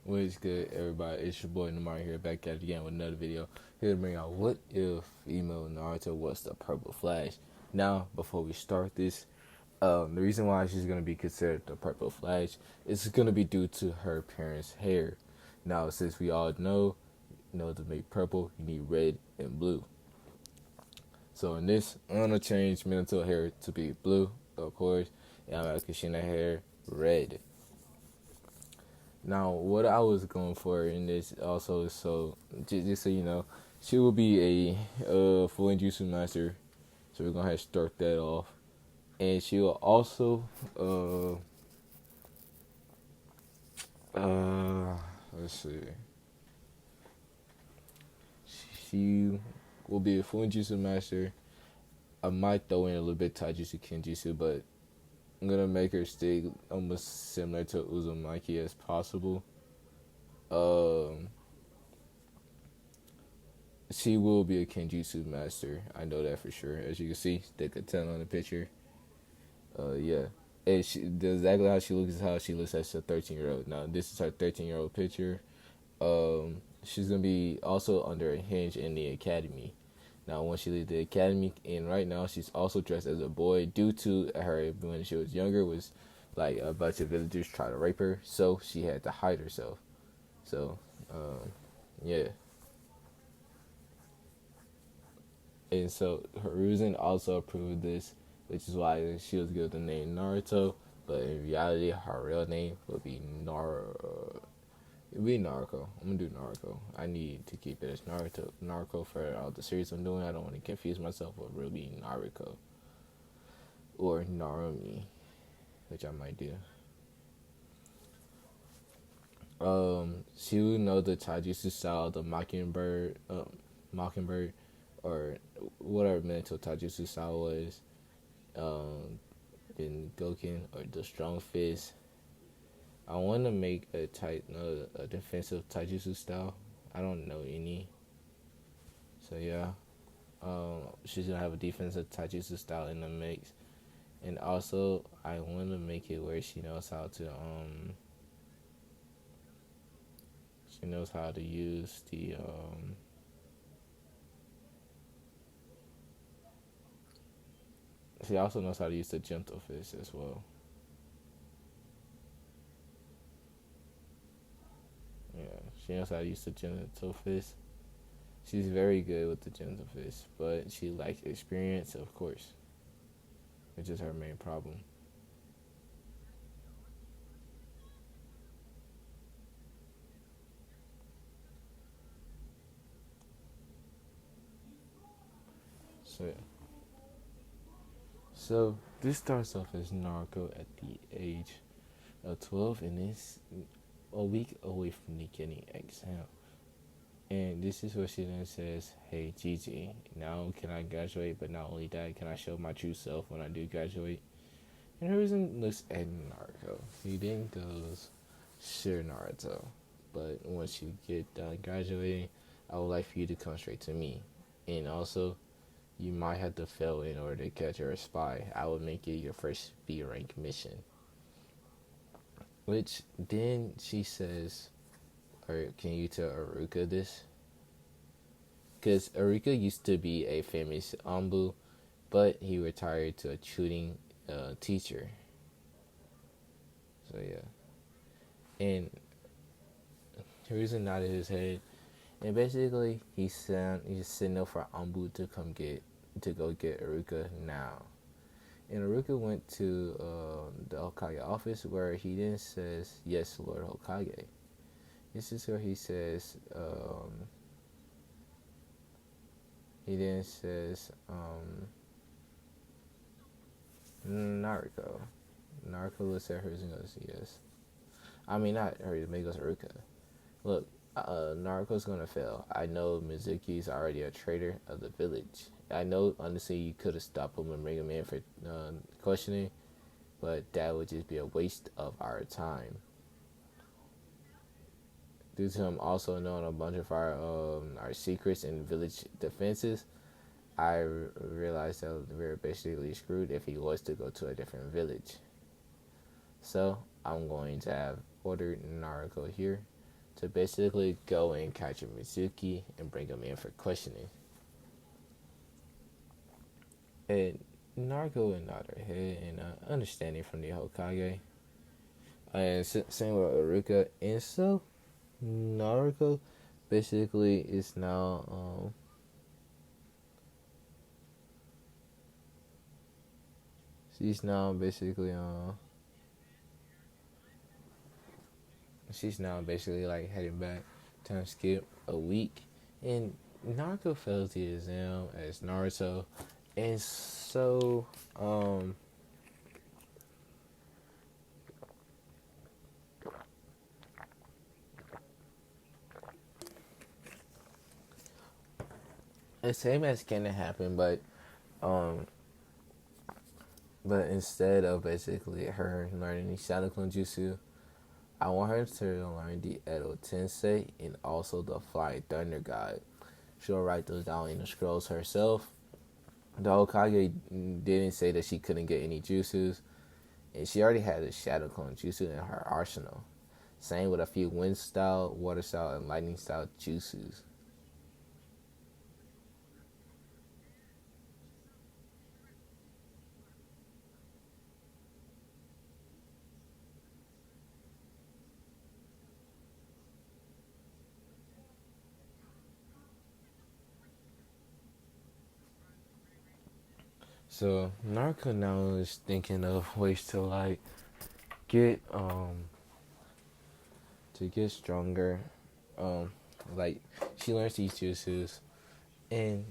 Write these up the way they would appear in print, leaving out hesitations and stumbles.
What is good, everybody? It's your boy Namari here, back at it again with another video. Here to bring out what if emo Naruto was the Purple Flash. Now, before we start this, the reason why she's gonna be considered the Purple Flash is gonna be due to her parents' hair. Now, since we all know to make purple, you need red and blue. So in this, I'm gonna change Minato hair to be blue, of course, and I'm making Kushina hair red. Now, what I was going for in this also, so just so you know, she will be a full jutsu master. So we're gonna have to start that off, and she will also uh let's see, she will be a full jutsu master. I might throw in a little bit taijutsu kenjutsu, but I'm gonna make her stay almost similar to Uzumaki as possible. Um, She will be a Kenjutsu master. I know that for sure. As you can see, they could tell on the picture. Yeah. And exactly how she looks is how she looks as a 13-year-old. Now, this is her 13-year-old picture. She's going to be also under a hinge in the academy. Now, when she leaves the academy, and right now, she's also dressed as a boy due to her, when she was younger, was like a bunch of villagers try to rape her. So, she had to hide herself. So, yeah. And so Hiruzen also approved this, which is why she was given the name Naruto. But in reality, her real name would be It'd be Naruto. I'm gonna do Naruto. I need to keep it as Naruto for all the series I'm doing. I don't want to confuse myself with really Naruto or Narumi, which I might do. She would know the Taijutsu style, the Mockingbird, or whatever mental Taijutsu style was. Um, then Goken or the Strong Fist. I want to make a defensive Taijutsu style. I don't know any, so yeah. She's gonna have a defensive Taijutsu style in the mix, and also I want to make it where she knows how to use the she also knows how to use the Gentle Fist as well. Yeah, she knows how to use the Gentle Fist. She's very good with the Gentle Fist, but she lacks experience, of course, which is her main problem. So, yeah. So this starts off as Naruto at the age of 12, and it's a week away from the getting exam. And this is what she then says, "Hey Gigi, now can I graduate? But not only that, can I show my true self when I do graduate?" And Hiruzen looks at Naruto. He then goes, "Sure, Naruto, but once you get done graduating, I would like for you to come straight to me. And also, you might have to fail in order to catch her a spy. I would make it your first B rank mission." Which then she says, or can you tell Aruka this? Because Aruka used to be a famous Ambu, but he retired to a tutoring teacher. So yeah. And Hiruzen nodded his head, and basically he's sitting up for Ambu to go get Aruka now. And Aruka went to the Hokage office, where he then says, "Yes, Lord Hokage." This is where he then says, Naruto. Naruto looks at her and goes, "Yes." I mean, not her, but he goes, "Aruka. Look, Naruto's gonna fail. I know Mizuki's already a traitor of the village. I know, honestly, you could have stopped him and bring him in for questioning, but that would just be a waste of our time. Due to him also knowing a bunch of our secrets and village defenses, I realized that we were basically screwed if he was to go to a different village. So I'm going to have ordered Naruto here to basically go and capture Mizuki and bring him in for questioning. And Naruto and nod her head and understanding from the Hokage. And same with Aruka. And so Naruto basically is now she's now basically she's now basically like heading back. Time skip a week, and Naruto fails the exam as Naruto, and so the same as can happen, um but instead of basically her learning the Shadow Clone Jutsu, I want her to learn the Edo Tensei and also the Flying Thunder God. She'll write those down in the scrolls herself. The Hokage didn't say that she couldn't get any jutsus, and she already had a Shadow Clone Jutsu in her arsenal. Same with a few Wind Style, Water Style, and Lightning Style jutsus. So Naruto now is thinking of ways to like get to get stronger. Um, like she learns these jutsus, and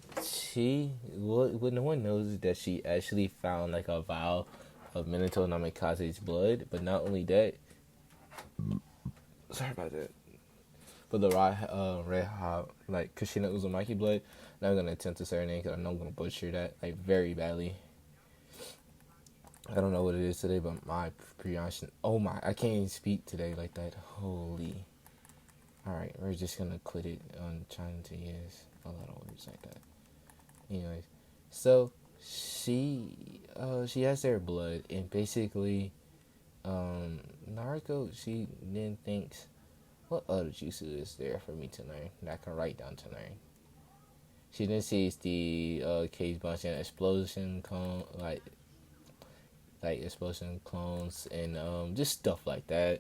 what no one knows is that she actually found like a vial of Minato Namikaze's blood. But not only that, sorry about that. But the red hot like Kushina Uzumaki blood. Not gonna attempt to say her name because I know I'm gonna butcher that like very badly. I don't know what it is today, but my pronunciation. Oh my, I can't even speak today like that. Holy. Alright, we're just gonna quit it on trying to use a lot of words like that. Anyways, so she has their blood, and basically, Naruto, she then thinks, what other jutsu is there for me to learn that I can write down to learn? She then sees the cage bunch and explosion cone, like explosion clones and just stuff like that.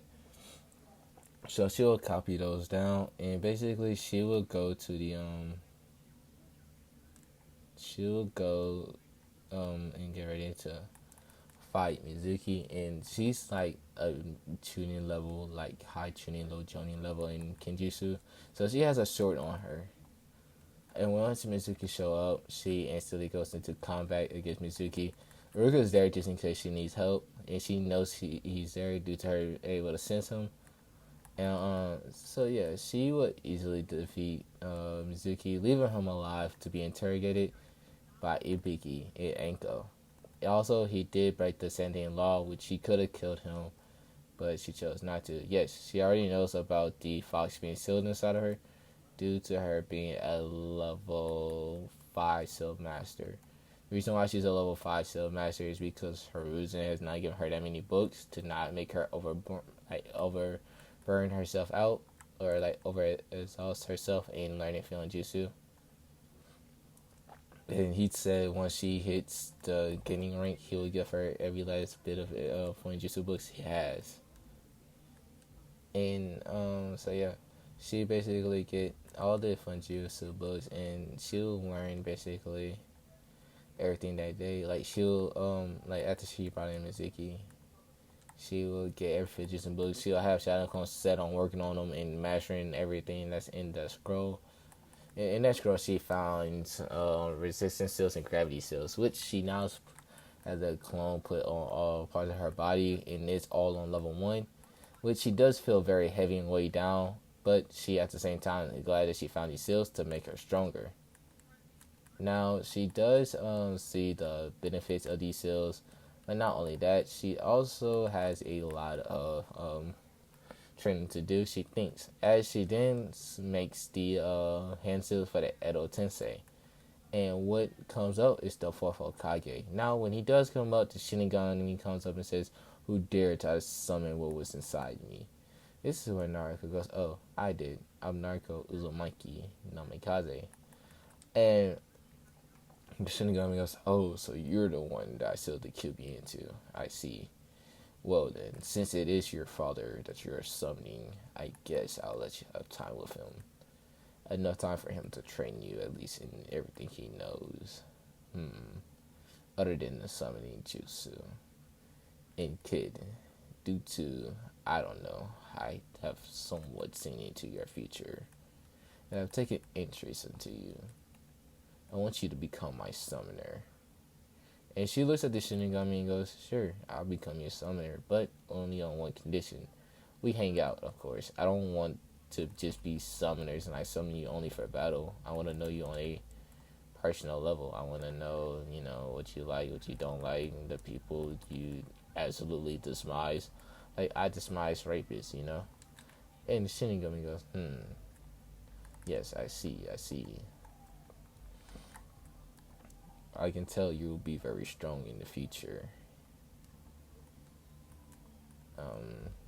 So she will copy those down, and basically she will go to the she will go and get ready to fight Mizuki, and she's like a tuning level, like high tuning, low tuning level in Kenjutsu, so she has a sword on her. And once Mizuki show up, she instantly goes into combat against Mizuki. Ruka is there just in case she needs help, and she knows he's there due to her able to sense him. And so yeah, she would easily defeat Mizuki, leaving him alive to be interrogated by Ibiki and Anko. Also, he did break the Sandian law, which she could have killed him, but she chose not to. Yes, she already knows about the fox being sealed inside of her due to her being a level 5 Sealed Master. The reason why she's a level 5 Sealed Master is because her Ruzen has not given her that many books to not make her overburn herself out or like over exhaust herself in learning feeling jutsu. And he said once she hits the getting rank, he will give her every last bit of jutsu books he has. And so yeah, she basically get all the jutsu books, and she'll learn basically everything that day. Like she'll like after she brought in Mizuki, she will get every jutsu book. She'll have Shadow Clone set on working on them and mastering everything that's in the scroll. In that scroll, she finds resistance seals and gravity seals, which she now has a clone put on all parts of her body, and it's all on level 1, which she does feel very heavy and weighed down, but she at the same time is glad that she found these seals to make her stronger. Now, she does see the benefits of these seals, but not only that, she also has a lot of training to do, she thinks, as she then makes the hand seals for the Edo Tensei. And what comes up is the fourth Hokage. Now, when he does come up, the Shinigami comes up and says, "Who dared to summon what was inside me?" This is where Naruto goes, oh, I did. I'm Naruto Uzumaki Namikaze. And the Shinigami goes, oh, so you're the one that I sealed the Kyuubi into. I see. Well then, since it is your father that you're summoning, I guess I'll let you have time with him. Enough time for him to train you, at least in everything he knows. Other than the summoning jutsu. And kid, due to, I don't know, I have somewhat seen into your future, and I've taken interest into you. I want you to become my summoner. And she looks at the Shinigami and goes, sure, I'll become your summoner, but only on one condition. We hang out, of course. I don't want to just be summoners and I summon you only for battle. I want to know you on a personal level. I want to know, what you like, what you don't like, the people you absolutely despise. Like, I despise rapists. And the Shinigami goes, yes, I see. I can tell you will be very strong in the future.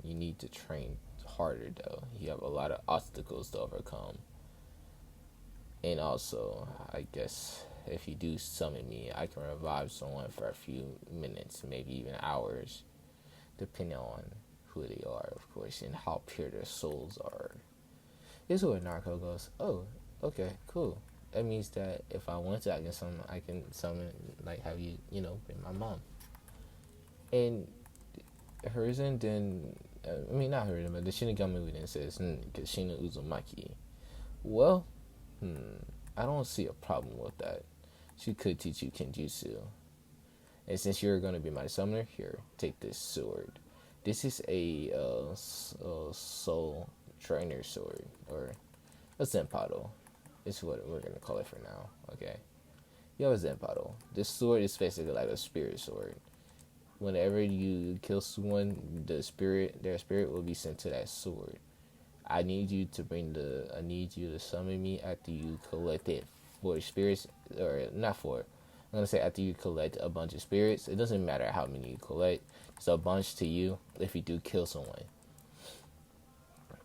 You need to train harder, though. You have a lot of obstacles to overcome. And also, I guess if you do summon me, I can revive someone for a few minutes, maybe even hours, depending on who they are, of course, and how pure their souls are. This is where Naruto goes, oh, okay, cool. That means that if I want to, I can summon, like, have you, be my mom. And Hiruzen then, not Hiruzen, but the Shinigami then says, Kashina Uzumaki. Well, I don't see a problem with that. She could teach you Kenjutsu. And since you're going to be my summoner, here, take this sword. This is a soul trainer sword, or a Zenpado. It's what we're going to call it for now, okay? You have a Zenpado. This sword is basically like a spirit sword. Whenever you kill someone, their spirit will be sent to that sword. I need you to summon me after you collect it for spirits, or not for. I'm gonna say after you collect a bunch of spirits. It doesn't matter how many you collect. It's a bunch to you if you do kill someone.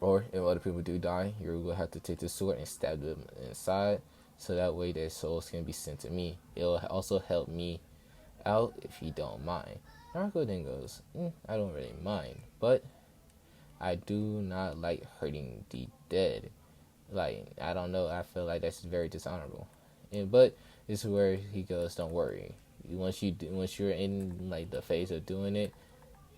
Or if other people do die, you're gonna have to take the sword and stab them inside, so that way their souls can be sent to me. It'll also help me out if you don't mind. Naruto then goes, I don't really mind, but I do not like hurting the dead. Like, I don't know, I feel like that's very dishonorable. But this is where he goes, don't worry. Once you're in like the phase of doing it,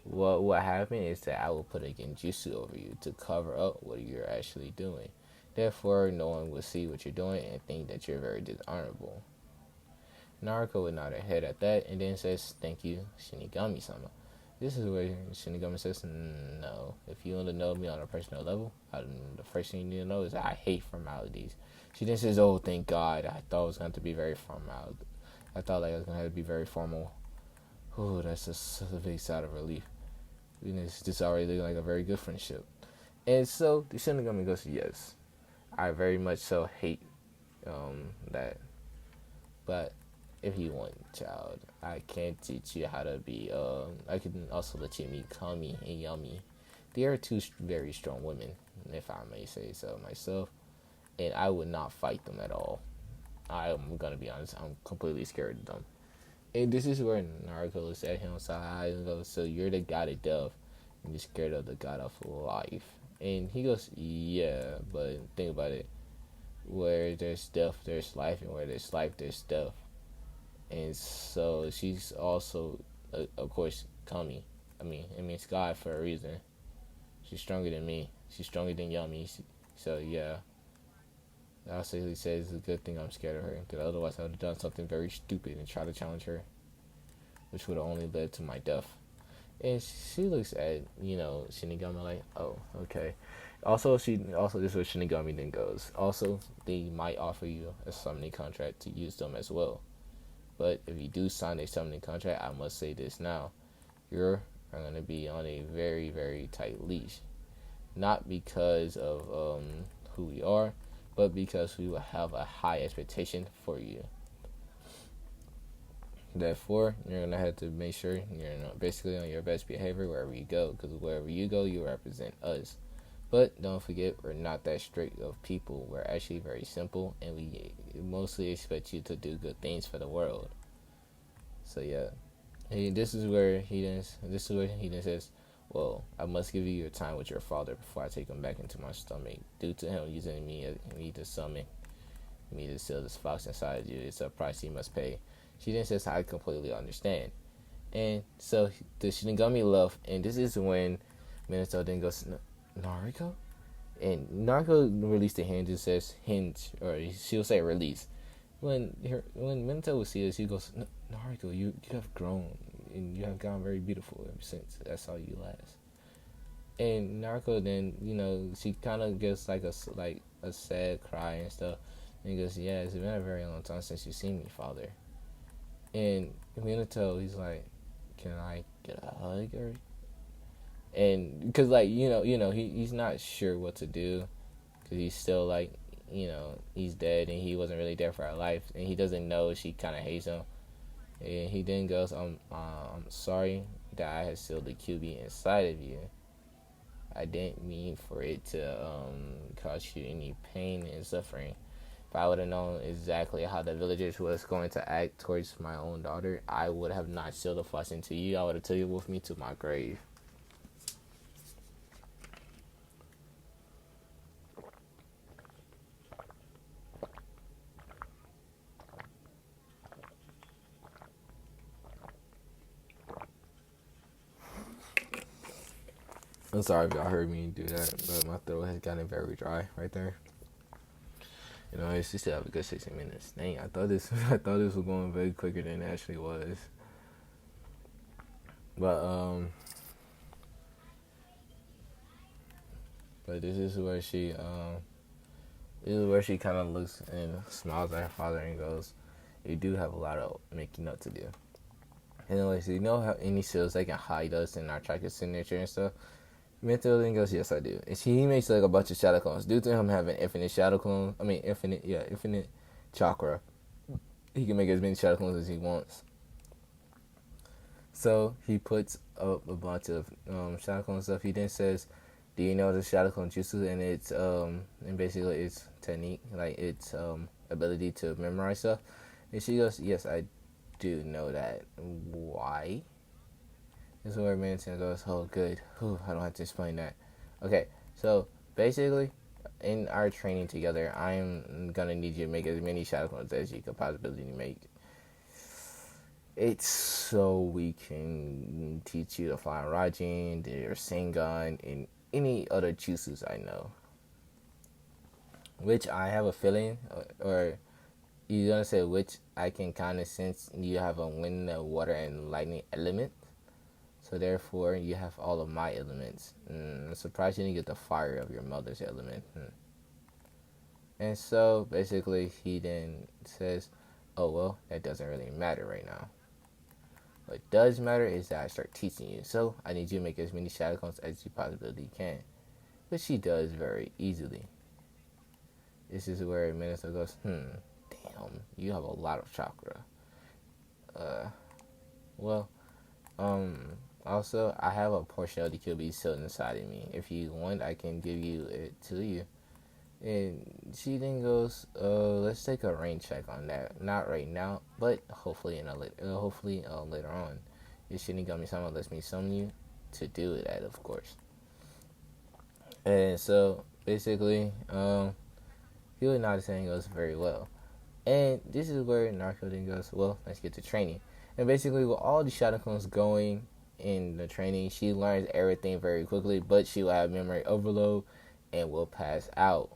what happened is that I will put a genjutsu over you to cover up what you're actually doing. Therefore, no one will see what you're doing and think that you're very dishonorable. Naruto would nod her head at that and then says, thank you, Shinigami-sama. This is where Shinigami says, no, if you want to know me on a personal level, the first thing you need to know is that I hate formalities. She then says, oh, thank God, I thought it was going to be very formal. I thought like it was going to have to be very formal. Oh, that's just a big sigh of relief. It's just already looking like a very good friendship. And so the Shinigami goes, yes, I very much so hate that. But if you want, child, I can teach you how to be, I can also let you meet Kami and Yami. They are two very strong women, if I may say so myself, and I would not fight them at all. I'm gonna be honest, I'm completely scared of them. And this is where Naruto looks at him side and goes, so you're the god of death, and you're scared of the god of life. And he goes, yeah, but think about it. Where there's death, there's life, and where there's life, there's death. And so she's also, of course, Kami. It's God for a reason. She's stronger than me. She's stronger than Yami. So yeah, I'll say he says it's a good thing I'm scared of her, because otherwise I would have done something very stupid and try to challenge her, which would have only led to my death. And she looks at Shinigami like, oh, okay. Also, this is where Shinigami then goes. Also, they might offer you a summoning contract to use them as well. But if you do sign a summoning contract, I must say this now. You're going to be on a very, very tight leash. Not because of who we are, but because we will have a high expectation for you. Therefore, you're going to have to make sure you're basically on your best behavior wherever you go. Because wherever you go, you represent us. But don't forget, we're not that strict of people. We're actually very simple, and we mostly expect you to do good things for the world. So yeah, This is where he then says, "Well, I must give you your time with your father before I take him back into my stomach. Due to him using me to summon me to seal this fox inside you, it's a price he must pay." She then says, "I completely understand." And so the Shinigami left, and this is when Minato then goes, "Nariko?" And Narco released a hand and says hinge, or she'll say release. When Minato will see this, he goes, "Naruto, you have grown and you have gotten very beautiful ever since. That's all you last." And Naruto then, she kind of gets like a sad cry and stuff, and he goes, "Yeah, it's been a very long time since you've seen me, father." And Minato, he's like, "Can I get a hug?" Or and because he's not sure what to do because he's still like he's dead and he wasn't really there for her life, and he doesn't know she kind of hates him. And he then goes, I'm sorry that I had sealed the QB inside of you. I didn't mean for it to cause you any pain and suffering. If I would have known exactly how the villagers was going to act towards my own daughter, I would have not sealed the fuss into you. I would have took it with me to my grave." I'm sorry if y'all heard me do that, but my throat has gotten very dry right there. It's still have a good 60 minutes. Dang, I thought this I thought this was going way quicker than it actually was. But but this is where she kind of looks and smiles at her father and goes, "You do have a lot of making up to do." And so you know how any seals they can hide us and our tracker signature and stuff. Mental then goes, "Yes, I do." And he makes like a bunch of shadow clones. Due to him having infinite shadow clones, infinite chakra, he can make as many shadow clones as he wants. So he puts up a bunch of shadow clone stuff. He then says, "Do you know the shadow clone jutsu and its and basically its technique, like its ability to memorize stuff?" And she goes, "Yes, I do know that. Why?" This is where Manson goes, "Oh, good. Whew, I don't have to explain that." Okay, so basically, in our training together, I'm gonna need you to make as many shadow clones as you could possibly make. It's so we can teach you the Flying Rajin, the Rasengan, and any other jutsus I know. Which I have a feeling, or you're gonna say which I can kind of sense you have a wind, water, and lightning element. So therefore, you have all of my elements. I'm surprised you didn't get the fire of your mother's element. And so basically, he then says, "Oh well, that doesn't really matter right now. What does matter is that I start teaching you. So I need you to make as many shadow clones as you possibly can," which she does very easily. This is where Minato goes, "Damn, you have a lot of chakra." Uh, well, also, I have a portion of the QB still inside of me. If you want, I can give you it to you. And she then goes, let's take a rain check on that. Not right now, but hopefully later on. If Shinigami-sama lets me summon you to do it at, of course." And so basically, he would nod his head and goes, "Very well." And this is where Naruto then goes, "Well, let's get to training." And basically, with all the shadow clones going in the training, she learns everything very quickly, but she will have memory overload and will pass out.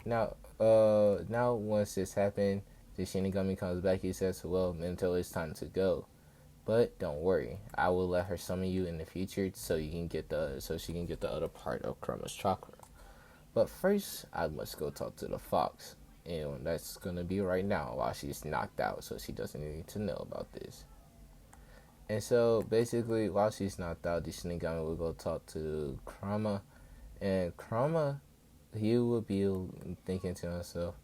Now once this happened, the Shinigami comes back. He says, "Well, Minato, it's time to go. But don't worry, I will let her summon you in the future so she can get the other part of Kurama's chakra. But first, I must go talk to the fox, and that's gonna be right now while she's knocked out, so she doesn't need to know about this." And so basically, while she's knocked out, the Shinigami will go talk to Kurama, and Kurama, he will be thinking to himself,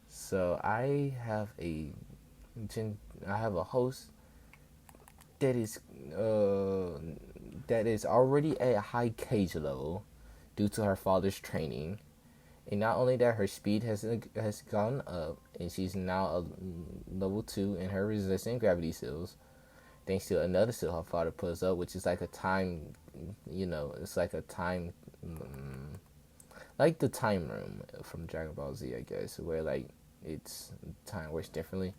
"So I have a host that is that is already at a high cage level due to her father's training. And not only that, her speed has gone up, and she's now a level 2 in her resistant gravity seals, thanks to another seal her father puts up, which is like a time, it's like a time, like the time room from Dragon Ball Z, I guess, where like it's time works differently.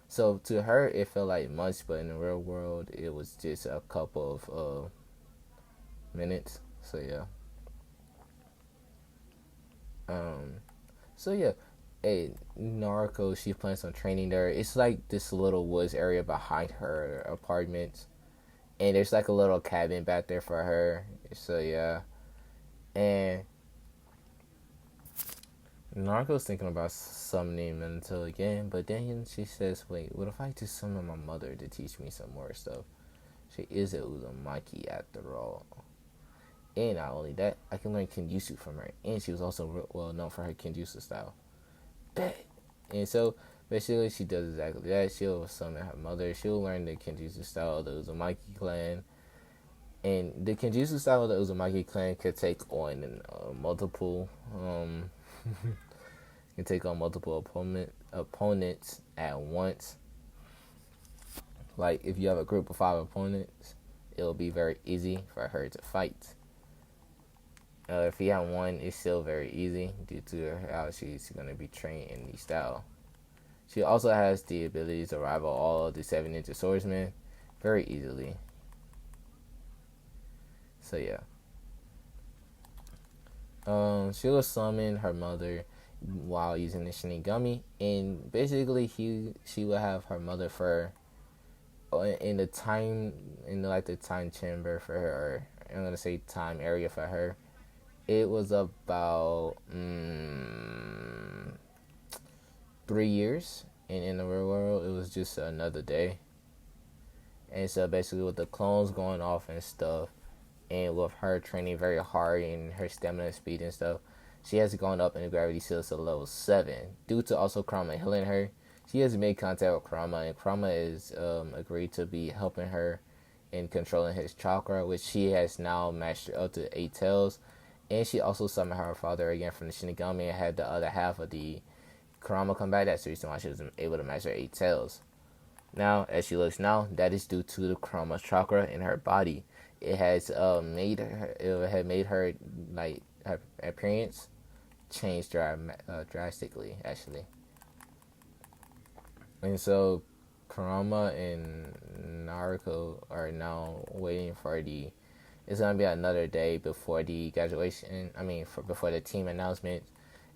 So to her, it felt like months, but in the real world, it was just a couple of minutes. So yeah. Um, so yeah, hey, Naruto, she plans on training there. It's like this little woods area behind her apartment, and there's like a little cabin back there for her. So yeah, and Naruto's thinking about summoning Minato again, but then she says, "Wait, what if I just summon my mother to teach me some more stuff? She is a Uzumaki after all." And not only that, I can learn Kenjutsu from her. And she was also well known for her Kenjutsu style. Bet. And so, basically, she does exactly that. She'll summon her mother. She'll learn the Kenjutsu style of the Uzumaki clan. And the Kenjutsu style of the Uzumaki clan could take on multiple, can take on multiple opponents at once. Like, if you have a group of 5 opponents, it'll be very easy for her to fight. If you have one, it's still very easy due to how she's going to be trained in the style. She also has the ability to rival all of the 7 ninja swordsmen very easily. So yeah. She will summon her mother while using the Shinigami, and basically she will have her mother for in the time the time chamber for her, or I'm gonna say time area for her. It was about 3 years, and in the real world, it was just another day. And so basically, with the clones going off and stuff, and with her training very hard and her stamina, speed, and stuff, she has gone up in the gravity seals to level 7. Due to also Kurama healing her, she has made contact with Kurama, and Kurama is agreed to be helping her in controlling his chakra, which she has now mastered up to 8 tails. And she also summoned her father again from the Shinigami and had the other half of the Kurama come back. That's the reason why she was able to master 8 tails. Now, as she looks now, that is due to the Kurama chakra in her body. It has made her like her appearance change drastically, actually. And so, Kurama and Naruto are now waiting for the. It's gonna be another day before the graduation. Before the team announcement,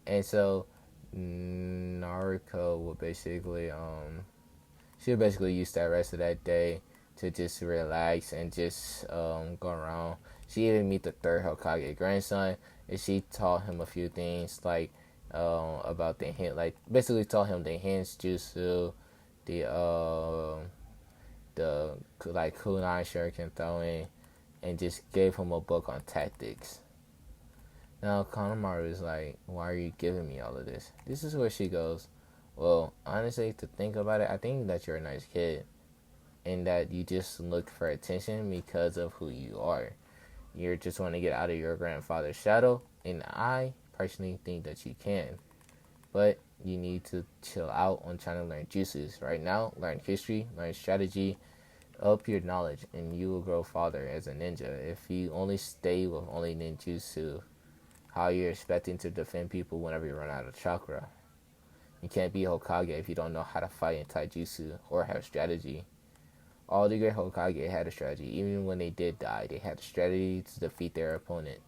and so Naruto will basically she'll basically use that rest of that day to just relax and just go around. She even meet the third Hokage grandson, and she taught him a few things like about the hint, like basically taught him the hints jutsu, the like kunai shuriken throwing, and just gave him a book on tactics. Now Kanemaru is like, why are you giving me all of this? This is where she goes, well, honestly, to think about it, I think that you're a nice kid, and that you just look for attention because of who you are. You just want to get out of your grandfather's shadow, and I personally think that you can. But you need to chill out on trying to learn jutsus. Right now, learn history, learn strategy, up your knowledge, and you will grow farther as a ninja. If you only stay with only ninjutsu, how you're expecting to defend people whenever you run out of chakra? You can't be Hokage if you don't know how to fight in taijutsu or have strategy. All the great Hokage had a strategy. Even when they did die, they had a strategy to defeat their opponent,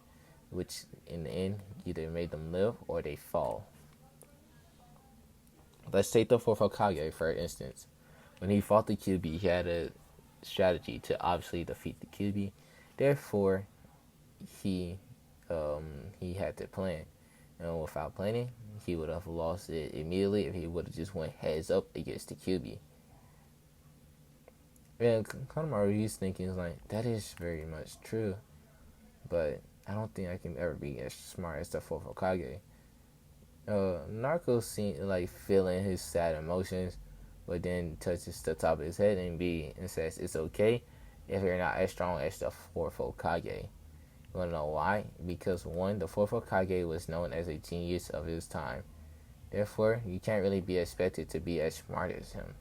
which in the end either made them live or they fall. Let's take the fourth Hokage for instance. When he fought the Kyuubi, he had a strategy to obviously defeat the Kyuubi. Therefore, he had to plan, and without planning, he would have lost it immediately if he would have just went heads up against the Kyuubi. And Kanemaru, he's thinking like, that is very much true, but I don't think I can ever be as smart as the fourth Hokage. Naruto seems like feeling his sad emotions, but then touches the top of his head and says it's okay. if you're not as strong as the fourth Hokage. You wanna know why? Because one, the fourth Hokage was known as a genius of his time. Therefore, you can't really be expected to be as smart as him.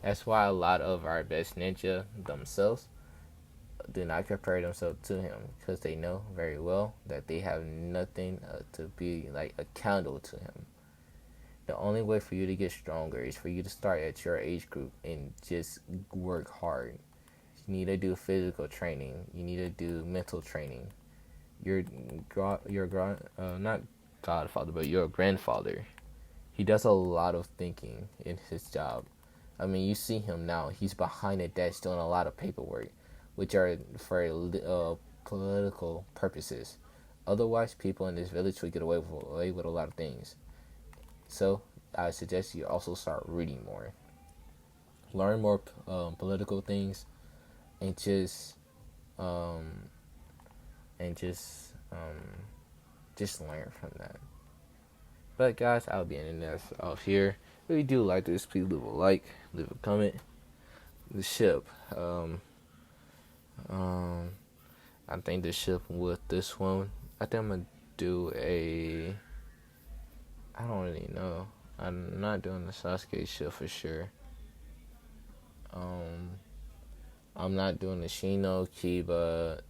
That's why a lot of our best ninja themselves do not compare themselves to him, because they know very well that they have nothing to be like a candle to him. The only way for you to get stronger is for you to start at your age group and just work hard. You need to do physical training. You need to do mental training. Your not godfather, but your grandfather. He does a lot of thinking in his job. I mean, you see him now. He's behind a desk doing a lot of paperwork, which are for political purposes. Otherwise, people in this village would get away with a lot of things. So, I suggest you also start reading more, learn more political things, and um, and just learn from that. But guys, I'll be ending this off here. If you do like this, please leave a like, leave a comment. The ship, um, I think the ship with this one, I think I'm gonna do a. I don't really know. I'm not doing the Sasuke ship for sure. I'm not doing the Shino, Kiba,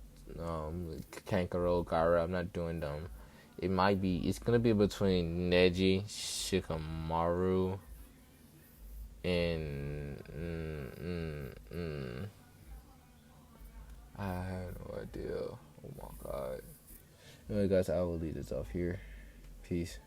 Kankaro, Gara. I'm not doing them. It's gonna be between Neji, Shikamaru, and I have no idea. Oh my god. Anyway, guys, I will leave this off here. Peace.